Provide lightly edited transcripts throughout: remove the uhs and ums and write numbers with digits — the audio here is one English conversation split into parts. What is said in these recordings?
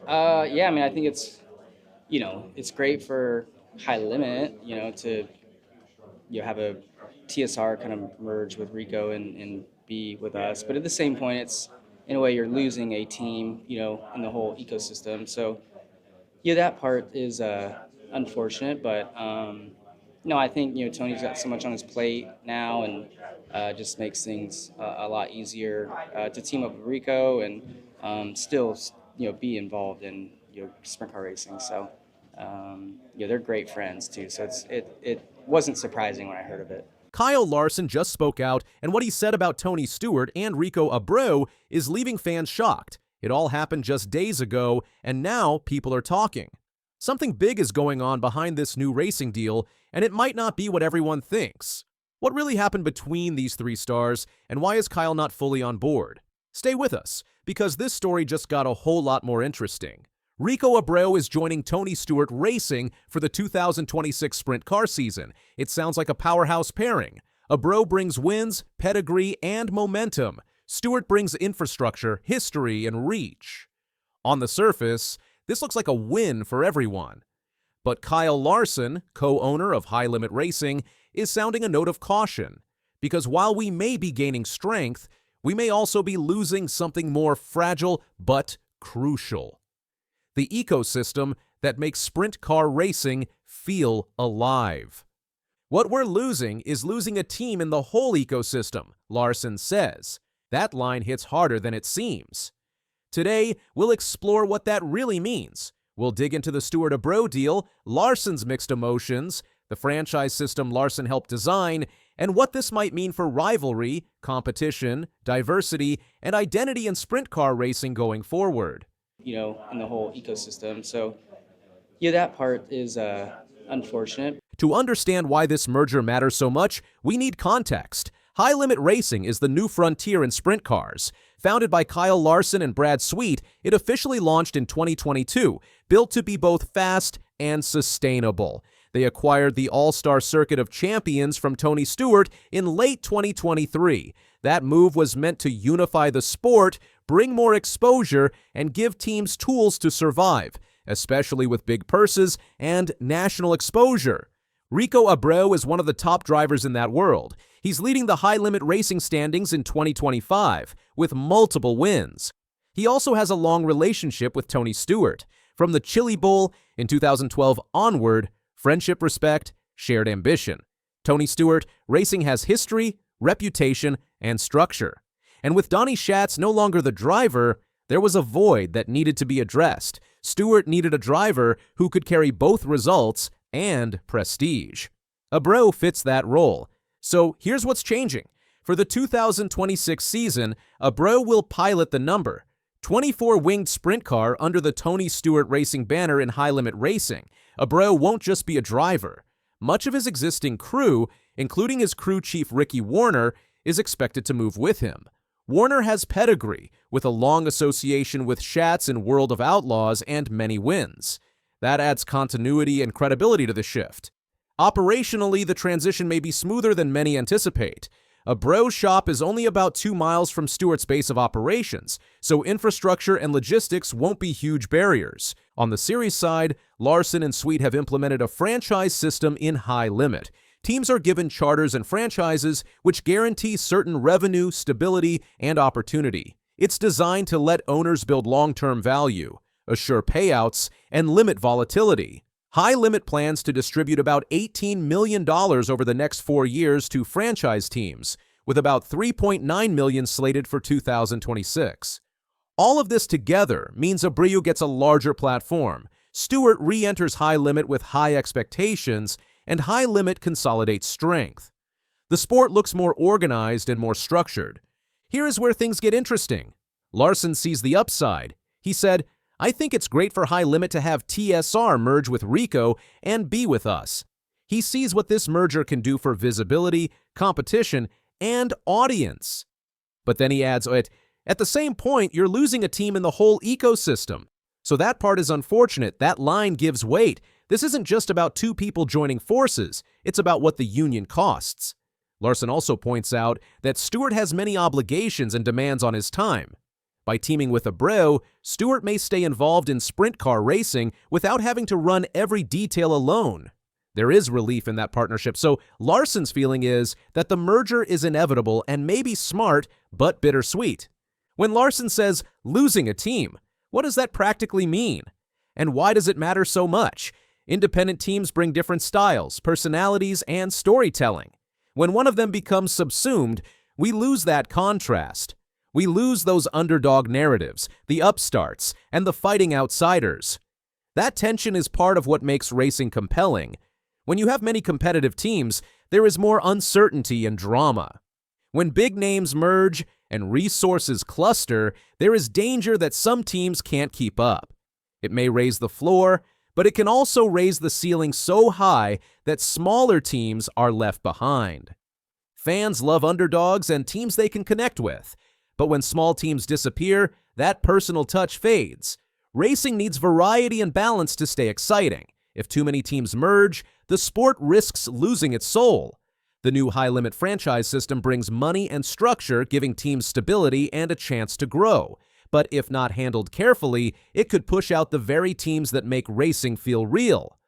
Yeah, I mean, I think it's great for high limit, to have a TSR kind of merge with Rico and be with us. But at the same point, it's in a way you're losing a team, in the whole ecosystem. So yeah, that part is unfortunate, but no, I think Tony's got so much on his plate now, and just makes things a lot easier to team up with Rico and still be involved in sprint car racing. So they're great friends too. So it wasn't surprising when I heard of it. Kyle Larson just spoke out, and what he said about Tony Stewart and Rico Abreu is leaving fans shocked. It all happened just days ago, and now people are talking. Something big is going on behind this new racing deal, and it might not be what everyone thinks. What really happened between these three stars, and why is Kyle not fully on board? Stay with us, because this story just got a whole lot more interesting. Rico Abreu is joining Tony Stewart Racing for the 2026 sprint car season. It sounds like a powerhouse pairing. Abreu brings wins, pedigree, and momentum. Stewart brings infrastructure, history, and reach. On the surface, this looks like a win for everyone. But Kyle Larson, co-owner of High Limit Racing, is sounding a note of caution. Because while we may be gaining strength, we may also be losing something more fragile but crucial: the ecosystem that makes sprint car racing feel alive. What we're losing is losing a team in the whole ecosystem, Larson says. That line hits harder than it seems. Today, we'll explore what that really means. We'll dig into the Stewart Abreu deal, Larson's mixed emotions, the franchise system Larson helped design, and what this might mean for rivalry, competition, diversity, and identity in sprint car racing going forward. In the whole ecosystem. So yeah, that part is unfortunate. To understand why this merger matters so much, we need context. High Limit Racing is the new frontier in sprint cars. Founded by Kyle Larson and Brad Sweet, it officially launched in 2022, built to be both fast and sustainable. They acquired the All-Star Circuit of Champions from Tony Stewart in late 2023. That move was meant to unify the sport, bring more exposure, and give teams tools to survive, especially with big purses and national exposure. Rico Abreu is one of the top drivers in that world. He's leading the High Limit Racing standings in 2025, with multiple wins. He also has a long relationship with Tony Stewart. From the Chili Bowl in 2012 onward, friendship, respect, shared ambition. Tony Stewart Racing has history, reputation, and structure. And with Donnie Schatz no longer the driver, there was a void that needed to be addressed. Stewart needed a driver who could carry both results and prestige. Abreu fits that role. So here's what's changing. For the 2026 season, Abreu will pilot the number 24 winged sprint car under the Tony Stewart Racing banner in High Limit Racing. Abreu won't just be a driver. Much of his existing crew, including his crew chief Ricky Warner, is expected to move with him. Warner has pedigree, with a long association with Schatz in World of Outlaws and many wins. That adds continuity and credibility to the shift. Operationally, the transition may be smoother than many anticipate. Abreu's shop is only about 2 miles from Stewart's base of operations, so infrastructure and logistics won't be huge barriers. On the series side, Larson and Sweet have implemented a franchise system in High Limit. Teams are given charters and franchises which guarantee certain revenue, stability, and opportunity. It's designed to let owners build long-term value, assure payouts, and limit volatility. High Limit plans to distribute about $18 million over the next 4 years to franchise teams, with about $3.9 million slated for 2026. All of this together means Abreu gets a larger platform. Stewart re-enters High Limit with high expectations, and High Limit consolidates strength. The sport looks more organized and more structured. Here is where things get interesting. Larson sees the upside. He said, "I think it's great for High Limit to have TSR merge with Rico and be with us." He sees what this merger can do for visibility, competition, and audience. But then he adds, at the same point, you're losing a team in the whole ecosystem. So that part is unfortunate. That line gives weight. This isn't just about two people joining forces. It's about what the union costs. Larson also points out that Stewart has many obligations and demands on his time. By teaming with Abreu, Stewart may stay involved in sprint car racing without having to run every detail alone. There is relief in that partnership, so Larson's feeling is that the merger is inevitable and maybe smart, but bittersweet. When Larson says losing a team, what does that practically mean? And why does it matter so much? Independent teams bring different styles, personalities, and storytelling. When one of them becomes subsumed, we lose that contrast. We lose those underdog narratives, the upstarts, and the fighting outsiders. That tension is part of what makes racing compelling. When you have many competitive teams, there is more uncertainty and drama. When big names merge and resources cluster, there is danger that some teams can't keep up. It may raise the floor, but it can also raise the ceiling so high that smaller teams are left behind. Fans love underdogs and teams they can connect with, but when small teams disappear, that personal touch fades. Racing needs variety and balance to stay exciting. If too many teams merge, the sport risks losing its soul. The new high-limit franchise system brings money and structure, giving teams stability and a chance to grow. But if not handled carefully, it could push out the very teams that make racing feel real.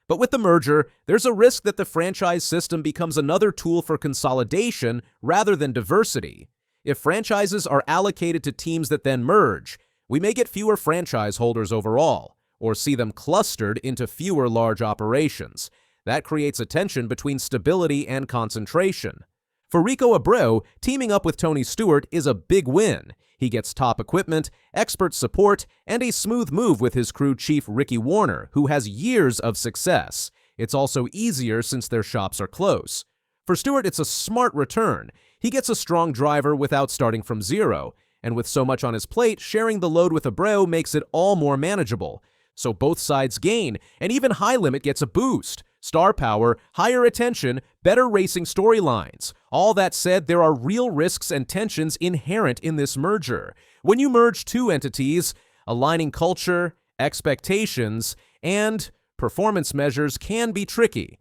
But with the merger, there's a risk that the franchise system becomes another tool for consolidation rather than diversity. If franchises are allocated to teams that then merge, we may get fewer franchise holders overall, or see them clustered into fewer large operations. That creates a tension between stability and concentration. For Rico Abreu, teaming up with Tony Stewart is a big win. He gets top equipment, expert support, and a smooth move with his crew chief Ricky Warner, who has years of success. It's also easier since their shops are close. For Stewart, it's a smart return. He gets a strong driver without starting from zero, and with so much on his plate, sharing the load with Abreu makes it all more manageable. So both sides gain, and even High Limit gets a boost. Star power, higher attention, better racing storylines. All that said, there are real risks and tensions inherent in this merger. When you merge two entities, aligning culture, expectations, and performance measures can be tricky.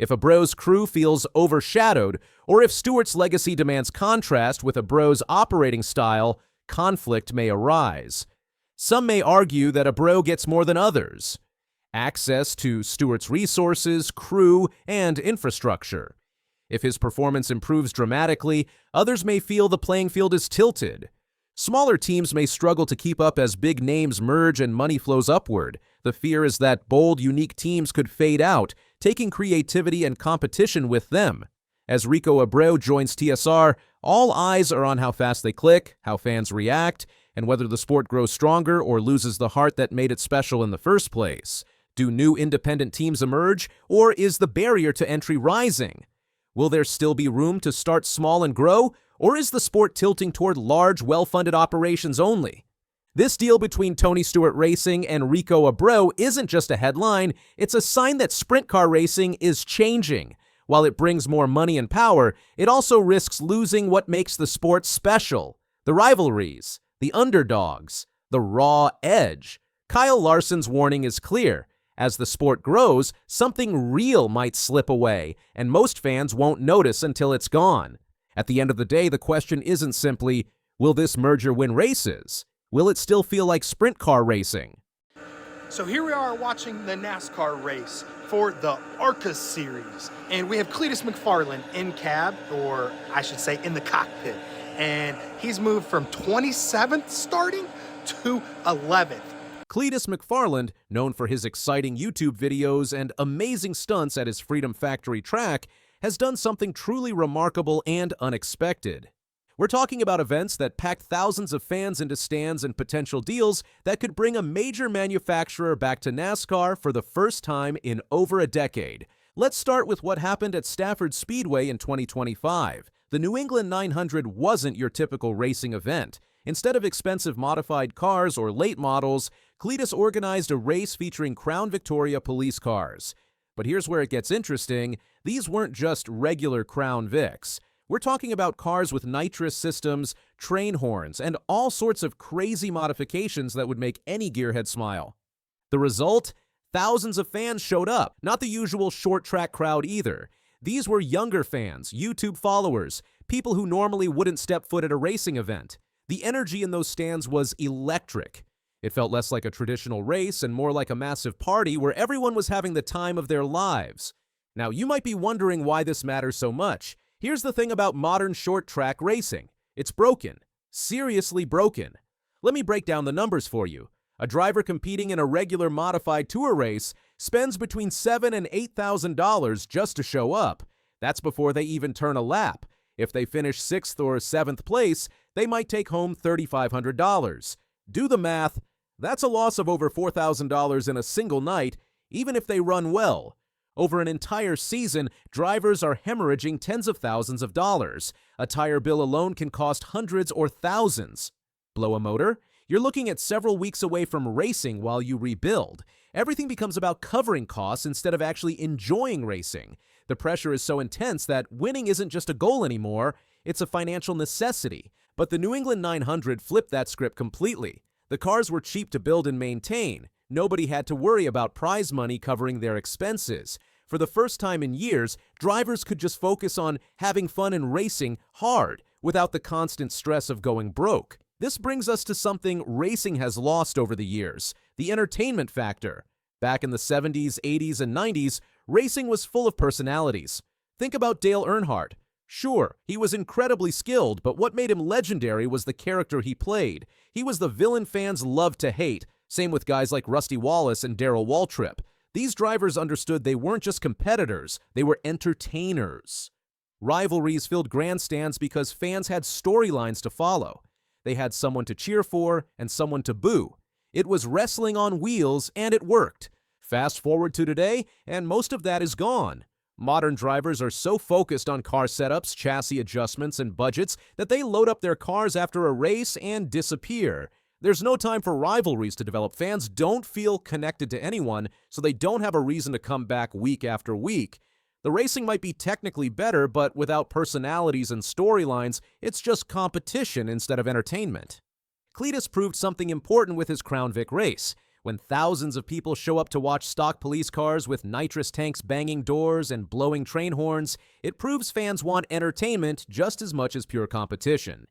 If Abreu's crew feels overshadowed, or if Stewart's legacy demands contrast with Abreu's operating style, conflict may arise. Some may argue that Abreu gets more than others. Access to Stewart's resources, crew, and infrastructure. If his performance improves dramatically, others may feel the playing field is tilted. Smaller teams may struggle to keep up as big names merge and money flows upward. The fear is that bold, unique teams could fade out, taking creativity and competition with them. As Rico Abreu joins TSR, all eyes are on how fast they click, how fans react, and whether the sport grows stronger or loses the heart that made it special in the first place. Do new independent teams emerge, or is the barrier to entry rising? Will there still be room to start small and grow, or is the sport tilting toward large, well-funded operations only? This deal between Tony Stewart Racing and Rico Abreu isn't just a headline, it's a sign that sprint car racing is changing. While it brings more money and power, it also risks losing what makes the sport special. The rivalries, the underdogs, the raw edge. Kyle Larson's warning is clear. As the sport grows, something real might slip away, and most fans won't notice until it's gone. At the end of the day, the question isn't simply, will this merger win races? Will it still feel like sprint car racing? So here we are watching the NASCAR race for the ARCA series. And we have Cleetus McFarland in cab, or I should say in the cockpit. And he's moved from 27th starting to 11th. Cleetus McFarland, known for his exciting YouTube videos and amazing stunts at his Freedom Factory track, has done something truly remarkable and unexpected. We're talking about events that packed thousands of fans into stands and potential deals that could bring a major manufacturer back to NASCAR for the first time in over a decade. Let's start with what happened at Stafford Speedway in 2025. The New England 900 wasn't your typical racing event. Instead of expensive modified cars or late models, Cleetus organized a race featuring Crown Victoria police cars. But here's where it gets interesting. These weren't just regular Crown Vics. We're talking about cars with nitrous systems, train horns, and all sorts of crazy modifications that would make any gearhead smile. The result? Thousands of fans showed up, not the usual short track crowd either. These were younger fans, YouTube followers, people who normally wouldn't step foot at a racing event. The energy in those stands was electric. It felt less like a traditional race and more like a massive party where everyone was having the time of their lives. Now, you might be wondering why this matters so much. Here's the thing about modern short-track racing. It's broken. Seriously broken. Let me break down the numbers for you. A driver competing in a regular modified tour race spends between $7,000 and $8,000 just to show up. That's before they even turn a lap. If they finish 6th or 7th place, they might take home $3,500. Do the math. That's a loss of over $4,000 in a single night, even if they run well. Over an entire season, drivers are hemorrhaging tens of thousands of dollars. A tire bill alone can cost hundreds or thousands. Blow a motor? You're looking at several weeks away from racing while you rebuild. Everything becomes about covering costs instead of actually enjoying racing. The pressure is so intense that winning isn't just a goal anymore, it's a financial necessity. But the New England 900 flipped that script completely. The cars were cheap to build and maintain. Nobody had to worry about prize money covering their expenses. For the first time in years, drivers could just focus on having fun and racing hard without the constant stress of going broke. This brings us to something racing has lost over the years, the entertainment factor. Back in the 70s, 80s, and 90s, racing was full of personalities. Think about Dale Earnhardt. Sure, he was incredibly skilled, but what made him legendary was the character he played. He was the villain fans loved to hate. Same with guys like Rusty Wallace and Darrell Waltrip. These drivers understood they weren't just competitors, they were entertainers. Rivalries filled grandstands because fans had storylines to follow. They had someone to cheer for and someone to boo. It was wrestling on wheels, and it worked. Fast forward to today, and most of that is gone. Modern drivers are so focused on car setups, chassis adjustments, and budgets that they load up their cars after a race and disappear. There's no time for rivalries to develop. Fans don't feel connected to anyone, so they don't have a reason to come back week after week. The racing might be technically better, but without personalities and storylines, it's just competition instead of entertainment. Cleetus proved something important with his Crown Vic race. When thousands of people show up to watch stock police cars with nitrous tanks banging doors and blowing train horns, it proves fans want entertainment just as much as pure competition.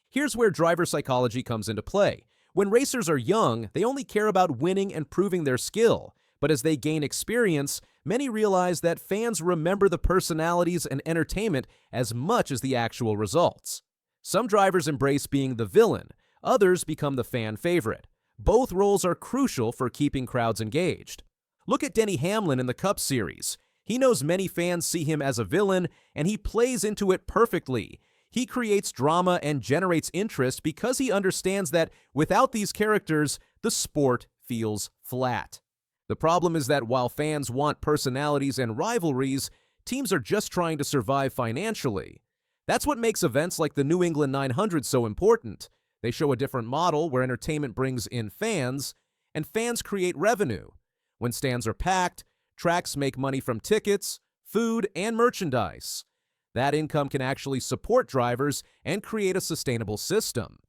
Here's where driver psychology comes into play. When racers are young, they only care about winning and proving their skill. But as they gain experience, many realize that fans remember the personalities and entertainment as much as the actual results. Some drivers embrace being the villain, others become the fan favorite. Both roles are crucial for keeping crowds engaged. Look at Denny Hamlin in the Cup Series. He knows many fans see him as a villain, and he plays into it perfectly. He creates drama and generates interest because he understands that without these characters, the sport feels flat. The problem is that while fans want personalities and rivalries, teams are just trying to survive financially. That's what makes events like the New England 900 so important. They show a different model where entertainment brings in fans, and fans create revenue. When stands are packed, tracks make money from tickets, food, and merchandise. That income can actually support drivers and create a sustainable system.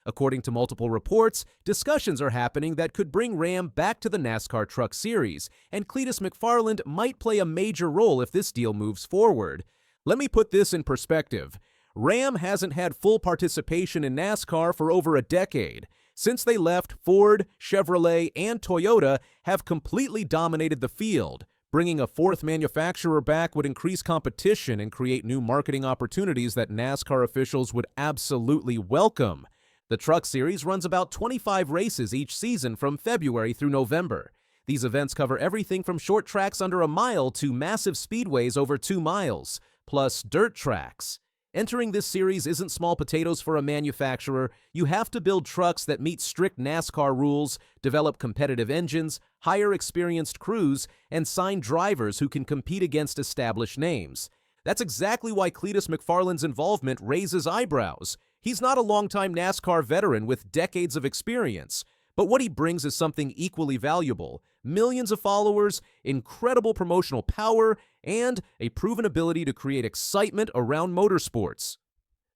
According to multiple reports, discussions are happening that could bring Ram back to the NASCAR Truck Series, and Cleetus McFarland might play a major role if this deal moves forward. Let me put this in perspective. Ram hasn't had full participation in NASCAR for over a decade. Since they left, Ford, Chevrolet, and Toyota have completely dominated the field. Bringing a fourth manufacturer back would increase competition and create new marketing opportunities that NASCAR officials would absolutely welcome. The Truck Series runs about 25 races each season from February through November. These events cover everything from short tracks under a mile to massive speedways over 2 miles, plus dirt tracks. Entering this series isn't small potatoes for a manufacturer. You have to build trucks that meet strict NASCAR rules, develop competitive engines, hire experienced crews, and sign drivers who can compete against established names. That's exactly why Cleetus McFarland's involvement raises eyebrows. He's not a longtime NASCAR veteran with decades of experience, but what he brings is something equally valuable: millions of followers, incredible promotional power, and a proven ability to create excitement around motorsports.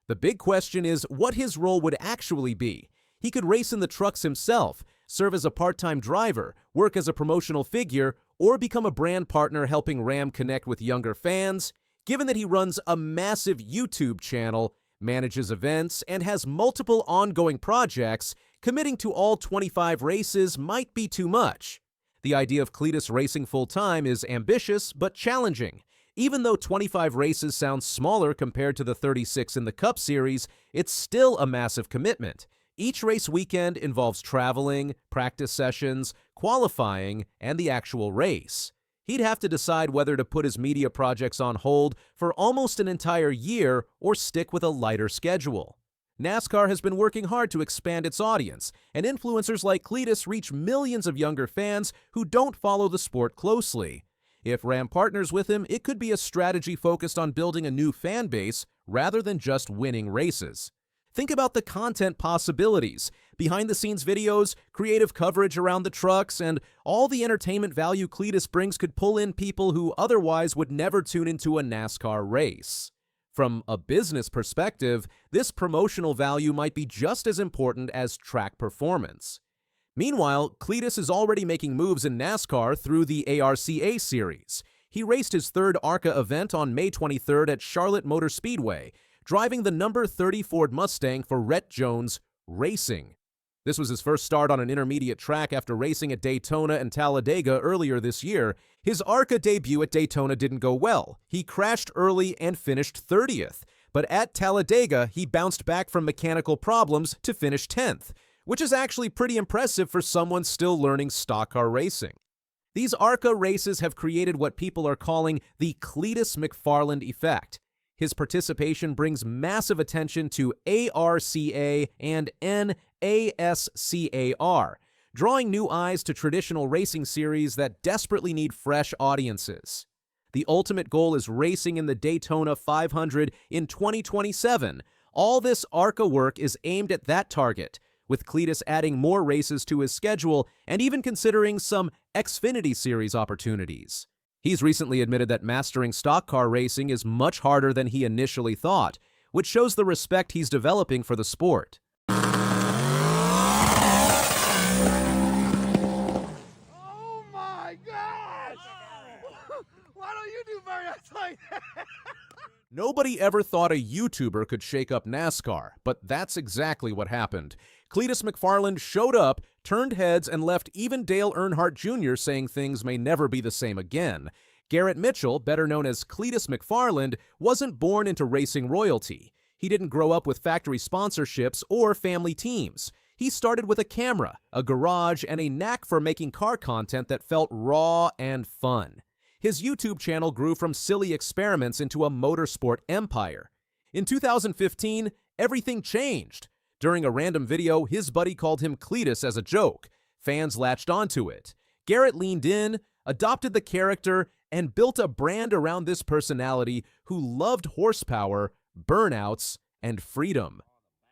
The big question is what his role would actually be. He could race in the trucks himself, serve as a part-time driver, work as a promotional figure, or become a brand partner helping Ram connect with younger fans. Given that he runs a massive YouTube channel, manages events, and has multiple ongoing projects, committing to all 25 races might be too much. The idea of Cleetus racing full-time is ambitious but challenging. Even though 25 races sounds smaller compared to the 36 in the Cup Series, it's still a massive commitment. Each race weekend involves traveling, practice sessions, qualifying, and the actual race. He'd have to decide whether to put his media projects on hold for almost an entire year or stick with a lighter schedule. NASCAR has been working hard to expand its audience, and influencers like Cleetus reach millions of younger fans who don't follow the sport closely. If Ram partners with him, it could be a strategy focused on building a new fan base rather than just winning races. Think about the content possibilities, behind-the-scenes videos, creative coverage around the trucks, and all the entertainment value Cleetus brings could pull in people who otherwise would never tune into a NASCAR race. From a business perspective, this promotional value might be just as important as track performance. Meanwhile, Cleetus is already making moves in NASCAR through the ARCA series. He raced his third ARCA event on May 23rd at Charlotte Motor Speedway, driving the number 30 Ford Mustang for Rhett Jones Racing. This was his first start on an intermediate track after racing at Daytona and Talladega earlier this year. His ARCA debut at Daytona didn't go well. He crashed early and finished 30th. But at Talladega, he bounced back from mechanical problems to finish 10th, which is actually pretty impressive for someone still learning stock car racing. These ARCA races have created what people are calling the Cleetus McFarland effect. His participation brings massive attention to ARCA and NASCAR, drawing new eyes to traditional racing series that desperately need fresh audiences. The ultimate goal is racing in the Daytona 500 in 2027. All this ARCA work is aimed at that target, with Cleetus adding more races to his schedule and even considering some Xfinity Series opportunities. He's recently admitted that mastering stock car racing is much harder than he initially thought, which shows the respect he's developing for the sport. Oh my gosh! Why don't you do burnouts like that? Nobody ever thought a YouTuber could shake up NASCAR, but that's exactly what happened. Cleetus McFarland showed up, turned heads, and left even Dale Earnhardt Jr. saying things may never be the same again. Garrett Mitchell, better known as Cleetus McFarland, wasn't born into racing royalty. He didn't grow up with factory sponsorships or family teams. He started with a camera, a garage, and a knack for making car content that felt raw and fun. His YouTube channel grew from silly experiments into a motorsport empire. In 2015, everything changed. During a random video, his buddy called him Cleetus as a joke. Fans latched onto it. Garrett leaned in, adopted the character, and built a brand around this personality who loved horsepower, burnouts, and freedom.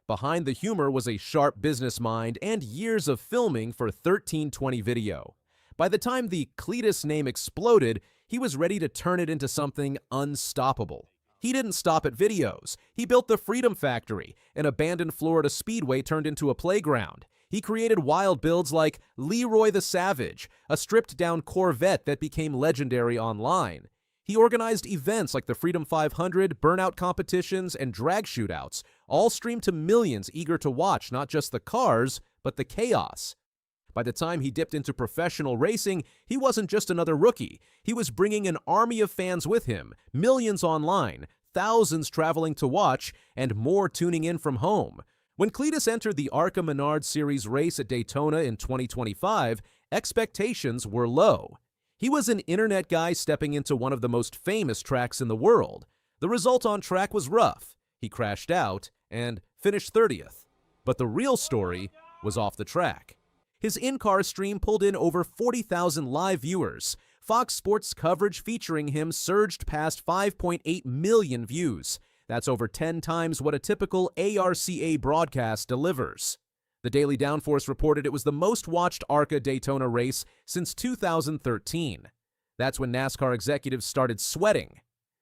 Behind the humor was a sharp business mind and years of filming for 1320 Video. By the time the Cleetus name exploded, he was ready to turn it into something unstoppable. He didn't stop at videos. He built the Freedom Factory, an abandoned Florida speedway turned into a playground. He created wild builds like Leroy the Savage, a stripped-down Corvette that became legendary online. He organized events like the Freedom 500, burnout competitions, and drag shootouts, all streamed to millions eager to watch not just the cars, but the chaos. By the time he dipped into professional racing, he wasn't just another rookie. He was bringing an army of fans with him, millions online, thousands traveling to watch, and more tuning in from home. When Cleetus entered the ARCA Menard Series race at Daytona in 2025, expectations were low. He was an internet guy stepping into one of the most famous tracks in the world. The result on track was rough. He crashed out and finished 30th. But the real story was off the track. His in-car stream pulled in over 40,000 live viewers. Fox Sports coverage featuring him surged past 5.8 million views. That's over 10 times what a typical ARCA broadcast delivers. The Daily Downforce reported it was the most watched ARCA Daytona race since 2013. That's when NASCAR executives started sweating.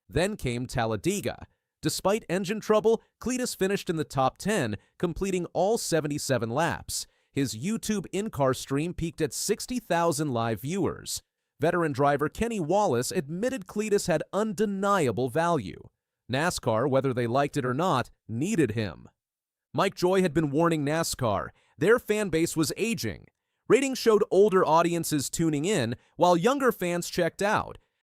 Then came Talladega. Despite engine trouble, Cleetus finished in the top 10, completing all 77 laps. His YouTube in-car stream peaked at 60,000 live viewers. Veteran driver Kenny Wallace admitted Cleetus had undeniable value. NASCAR, whether they liked it or not, needed him. Mike Joy had been warning NASCAR. Their fan base was aging. Ratings showed older audiences tuning in, while younger fans checked out,